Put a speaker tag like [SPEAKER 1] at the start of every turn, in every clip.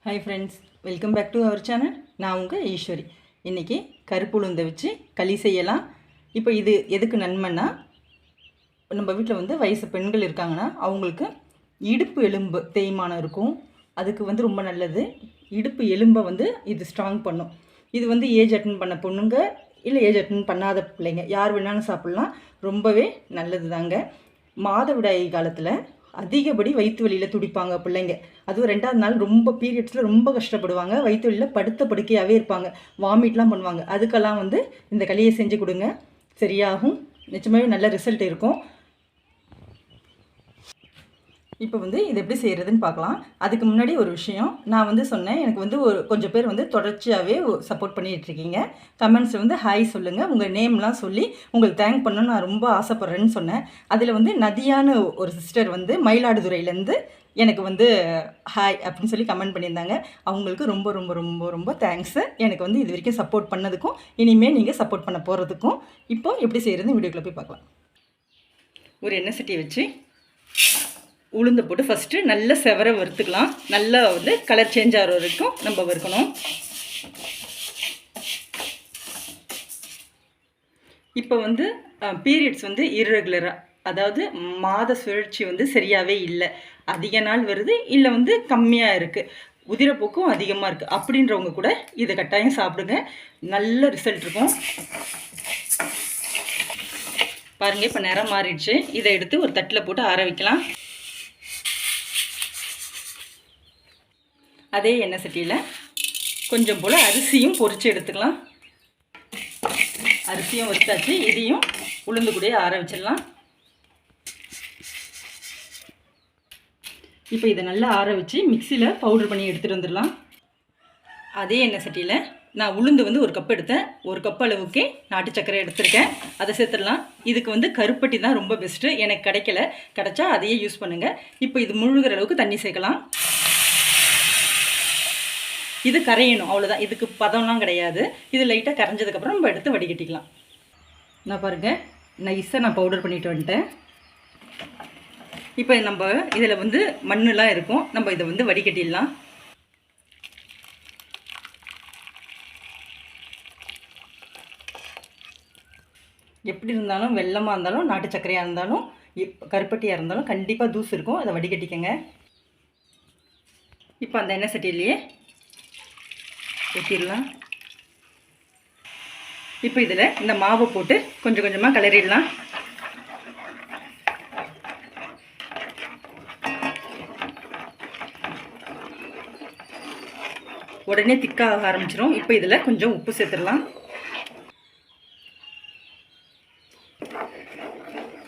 [SPEAKER 1] Hi friends, welcome back to our channel. நான் உங்கள் ஈஸ்வரி. இன்றைக்கி கருப்பு உளுந்தை வச்சு களி செய்யலாம். இப்போ இது எதுக்கு நன்மைன்னா, நம்ம வீட்டில் வந்து வயசு பெண்கள் இருக்காங்கன்னா அவங்களுக்கு இடுப்பு எலும்பு தேய்மானம் இருக்கும். அதுக்கு ரொம்ப நல்லது. இடுப்பு எலும்பை இது ஸ்ட்ராங் பண்ணும். இது ஏஜ் அட்டன் பண்ண பொண்ணுங்க இல்லை ஏஜ் அட்டன் பண்ணாத பிள்ளைங்க யார் வேணாலும் சாப்பிட்லாம். ரொம்பவே நல்லது தாங்க. மாதவிடாய் காலத்தில் அதிகப்படி வயிற்று வலியில் துடிப்பாங்க பிள்ளைங்க. அதுவும் 2வது நாள் ரொம்ப பீரியட்ஸில் ரொம்ப கஷ்டப்படுவாங்க. வயிற்று வலியில் படுத்த படுக்கையாகவே இருப்பாங்க. வாமிட்லாம் பண்ணுவாங்க. அதுக்கெல்லாம் இந்த களியை செஞ்சு கொடுங்க, சரியாகும். நிச்சயமாகவே நல்ல ரிசல்ட் இருக்கும். இப்போ இது எப்படி செய்கிறதுன்னு பார்க்கலாம். அதுக்கு முன்னாடி ஒரு விஷயம் நான் சொன்னேன். எனக்கு கொஞ்சம் பேர் தொடர்ச்சியாகவே சப்போர்ட் பண்ணிகிட்ருக்கீங்க. கமெண்ட்ஸில் ஹாய் சொல்லுங்கள், உங்கள் நேம்லாம் சொல்லி உங்களுக்கு தேங்க் பண்ணணும்னு நான் ரொம்ப ஆசைப்பட்றேன்னு சொன்னேன். அதில் நதியான ஒரு சிஸ்டர் மயிலாடுதுறையிலேருந்து எனக்கு ஹாய் அப்படின்னு சொல்லி கமெண்ட் பண்ணியிருந்தாங்க. அவங்களுக்கு ரொம்ப ரொம்ப ரொம்ப ரொம்ப தேங்க்ஸு. எனக்கு இது வரைக்கும் சப்போர்ட் பண்ணதுக்கும் இனிமேல் நீங்கள் சப்போர்ட் பண்ண போகிறதுக்கும். இப்போது எப்படி செய்கிறதுன்னு வீடியோக்குள்ளே போய் பார்க்கலாம். ஒரு எண்ணெய் சட்டியை வச்சு உளுந்தை போட்டு ஃபஸ்ட்டு நல்லா செவர வறுத்துக்கலாம். நல்லா கலர் சேஞ்ச் ஆகிற வரைக்கும் நம்ம வறுக்கணும். இப்போ பீரியட்ஸ் இர்ரெகுலராக, அதாவது மாத சுழற்சி சரியாகவே இல்லை, அதிக நாள் வருது, இல்லை கம்மியாக இருக்குது, உதிரப்போக்கும் அதிகமாக இருக்குது அப்படின்றவங்க கூட இதை கட்டாயம் சாப்பிடுங்க. நல்ல ரிசல்ட் இருக்கும். பாருங்கள், இப்போ நிறம் மாறிடுச்சு. இதை எடுத்து ஒரு தட்டில் போட்டு ஆற வைக்கலாம். அதே எண்ணெய் சட்டியில் கொஞ்சம் போல் அரிசியும் பொரித்து எடுத்துக்கலாம். அரிசியும் வச்சாச்சு. இதையும் உளுந்து கூட ஆற வச்சிடலாம். இப்போ இதை நல்லா ஆற வச்சு மிக்சியில் பவுடர் பண்ணி எடுத்துகிட்டு வந்துடலாம். அதே எண்ணெய் சட்டியில் நான் உளுந்து ஒரு கப் எடுத்தேன். ஒரு கப் அளவுக்கு நாட்டு சர்க்கரை எடுத்திருக்கேன். அதை சேர்த்துடலாம். இதுக்கு கருப்பட்டி தான் ரொம்ப பெஸ்ட்டு. எனக்கு கிடைக்கல, கிடைச்சா அதையே யூஸ் பண்ணுங்கள். இப்போ இது முழுகிற அளவுக்கு தண்ணி சேர்க்கலாம். இது கரையணும், அவ்வளோதான். இதுக்கு பதம்லாம் கிடையாது. இது லைட்டாக கரைஞ்சதுக்கப்புறம் நம்ம எடுத்து வடிகட்டிக்கலாம். நான் பாருங்கள், நைஸாக நான் பவுடர் பண்ணிட்டு வந்துட்டேன். இப்போ நம்ம இதில் மண்ணெலாம் இருக்கும். நம்ம இதை வடிகட்டிடலாம். எப்படி இருந்தாலும் வெல்லமாக இருந்தாலும் நாட்டு சர்க்கரையாக இருந்தாலும் கருப்பட்டியாக இருந்தாலும் கண்டிப்பாக தூசு இருக்கும். அதை வடிகட்டிக்கங்க. இப்போ அந்த எண்ணெய் சட்டியிலேயே ஊற்றிடலாம். இப்போ இதில் இந்த மாவை போட்டு கொஞ்சம் கொஞ்சமாக கிளறிடலாம். உடனே திக்காக ஆரம்பிச்சிடும். இப்போ இதில் கொஞ்சம் உப்பு சேர்த்துடலாம்.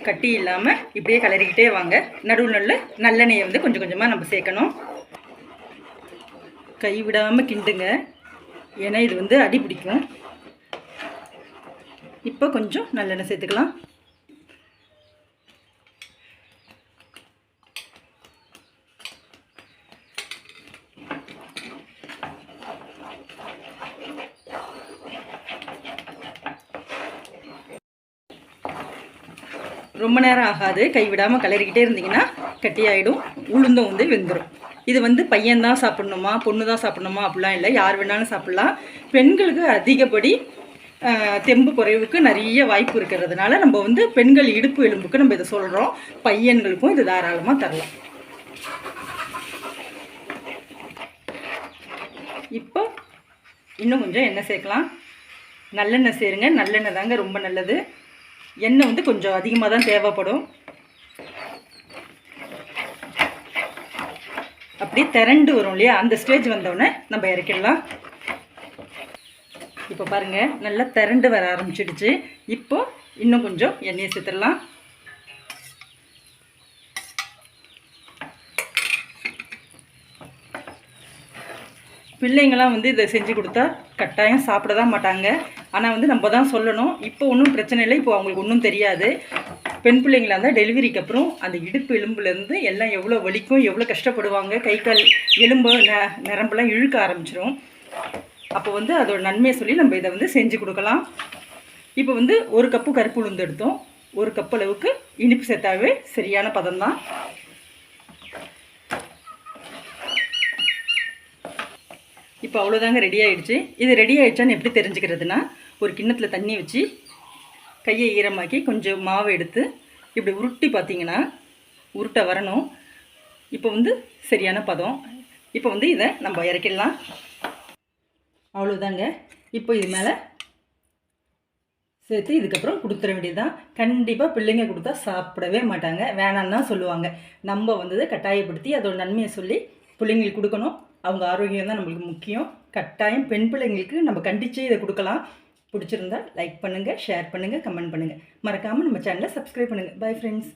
[SPEAKER 1] கட்டி இல்லாமல் இப்படியே கிளறிக்கிட்டே வாங்க. நடுவில் நல்லெண்ணெயை கொஞ்சம் கொஞ்சமாக நம்ம சேர்க்கணும். கைவிடாமல் கிண்டுங்க, ஏன்னா இது அடி பிடிக்கும். இப்போ கொஞ்சம் நல்லெண்ணெய் சேர்த்துக்கலாம். ரொம்ப நேரம் ஆகாது. கைவிடாமல் கிளறிக்கிட்டே இருந்தீங்கன்னா கட்டியாயிடும். உளுந்தும் வெந்துடும். இது பையன்தான் சாப்பிட்ணுமா பொண்ணு தான் சாப்பிட்ணுமா அப்படிலாம் இல்லை, யார் வேணாலும் சாப்பிட்லாம். பெண்களுக்கு அதிகப்படி தெம்பு குறைவுக்கு நிறைய வாய்ப்பு இருக்கிறதுனால நம்ம பெண்கள் இடுப்பு எலும்புக்கு நம்ம இதை சொல்கிறோம். பையன்களுக்கும் இது தாராளமாக தரலாம். இப்போ இன்னும் கொஞ்சம் எண்ணெய் சேர்க்கலாம். நல்லெண்ணெய் சேருங்க. நல்லெண்ணெய் தாங்க ரொம்ப நல்லது. எண்ணெய் கொஞ்சம் அதிகமாக தான் தேவைப்படும். அப்படியே திரண்டு வரும் இல்லையா, அந்த ஸ்டேஜ் வந்தோடனே நம்ம இறக்கிடலாம். இப்போ பாருங்கள், நல்லா திரண்டு வர ஆரம்பிச்சிடுச்சு. இப்போ இன்னும் கொஞ்சம் எண்ணெயை சேர்த்துடலாம். பிள்ளைங்களாம் இதை செஞ்சு கொடுத்தா கட்டாயம் சாப்பிட தான் மாட்டாங்க. ஆனால் நம்ம தான் சொல்லணும். இப்போ ஒன்றும் பிரச்சனை இல்லை. இப்போ அவங்களுக்கு ஒன்றும் தெரியாது. பெண் பிள்ளைங்களாக இருந்தால் டெலிவரிக்கு அப்புறம் அந்த இடுப்பு எலும்புலேருந்து எல்லாம் எவ்வளோ வலிக்கும், எவ்வளோ கஷ்டப்படுவாங்க. கை கால் எலும்பு நரம்பெல்லாம் இழுக்க ஆரம்பிச்சிடும். அப்போ அதோட நன்மையை சொல்லி நம்ம இதை செஞ்சு கொடுக்கலாம். இப்போ ஒரு கப்பு கருப்பு உளுந்து எடுத்தோம். ஒரு கப் அளவுக்கு இனிப்பு சேர்த்தாவே சரியான பதம் தான். இப்போ அவ்வளோதாங்க ரெடி ஆகிடுச்சு. இது ரெடி ஆகிடுச்சான்னு எப்படி தெரிஞ்சுக்கிறதுனா, ஒரு கிண்ணத்தில் தண்ணி வச்சு கையை ஈரமாக்கி கொஞ்சம் மாவு எடுத்து இப்படி உருட்டி பார்த்தீங்கன்னா உருட்டை வரணும். இப்போ வந்து சரியான பதம். இப்போ வந்து இதை நம்ம இறக்கிடலாம். அவ்வளோதாங்க. இப்போ இது மேலே சேர்த்து இதுக்கப்புறம் கொடுத்துட வேண்டியதுதான். கண்டிப்பாக பிள்ளைங்க கொடுத்தா சாப்பிடவே மாட்டாங்க, வேணான்னு தான் சொல்லுவாங்க. நம்ம வந்து கட்டாயப்படுத்தி அதோட நன்மையை சொல்லி பிள்ளைங்களுக்கு கொடுக்கணும். அவங்க ஆரோக்கியம் தான் நம்மளுக்கு முக்கியம். கட்டாயம் பெண் பிள்ளைங்களுக்கு நம்ம கண்டிச்சே இதை கொடுக்கலாம். பிடிச்சிருந்தா லைக் பண்ணுங்கள், ஷேர் பண்ணுங்கள், கமெண்ட் பண்ணுங்கள். மறக்காமல் நம்ம சேனலை சப்ஸ்கிரைப் பண்ணுங்கள். Bye friends.